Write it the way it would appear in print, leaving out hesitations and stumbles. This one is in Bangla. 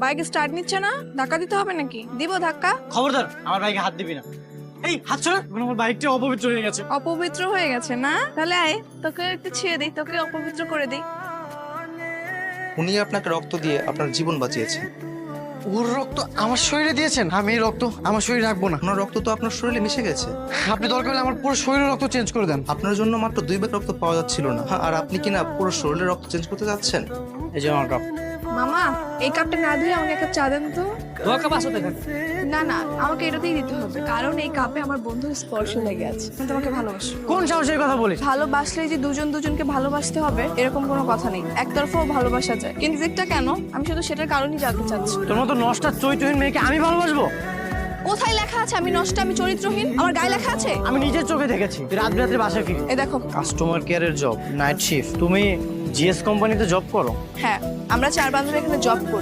বাইক স্টার্ট নিচ্ছে না, ধাক্কা দিতে হবে নাকি? দিব ধাক্কা? খবরদার আমার বাইকে হাত দিবি না। এই হাত ছড়া, আমার বাইকটা অপবিত্র হয়ে গেছে। অপবিত্র হয়ে গেছে না? তাহলে আয়, তোকে একটু ছিঁড়ে দিই, তোকে অপবিত্র করে দিই। উনি আপনাকে রক্ত দিয়ে আপনার জীবন বাঁচিয়েছেন। ওর রক্ত আমার শরীরে দিয়েছেন, আমি এই রক্ত আমার শরীরে রাখবো না। আপনার রক্ত তো আপনার শরীরে মিশে গেছে। আপনি দরকার হলে আমার পুরো শরীরের রক্ত চেঞ্জ করে দেন। আপনার জন্য মাত্র 2 ব্যাগ রক্ত পাওয়া যাচ্ছিল না, আর আপনি কিনা পুরো শরীরের রক্ত চেঞ্জ করতে যাচ্ছেন। এই যে আমার কাপ। মামা, এই কাপটা না ধুয়ে আমাকে এক কাপ চা দেন তো। কাপ আসতে দেন। না না, আমাকে এটাতেই দিতে হবে, কারণ এই কাপে আমার বন্ধুর স্পর্শ লেগে আছে। আমি তোমাকে ভালোবাসি। কোন সাহসের কথা বলিস? ভালোবাসলে যে দুজন দুজনকে ভালোবাসতে হবে এরকম কোনো কথা নেই। একতরফাও ভালোবাসা যায়, কিন্তু যেটা কেন আমি শুধু সেটার কারণই জানতে চাচ্ছি। তোর মতো নষ্টা চরিত্রহীন মেয়েকে আমি ভালোবাসবো? কোথায় লেখা আছে আমি নষ্ট, আমি চরিত্রহীন? আমার গায়ে লেখা আছে? আমি নিজের চোখে দেখেছি রাত রাত্রে বাসায় ফিরি। এই দেখো। কাস্টমার কেয়ারের জব, নাইট শিফট। তুমি জিএস কোম্পানিতে জব করো? হ্যাঁ, আমরা 4 বান্ধবী এখানে জব করি।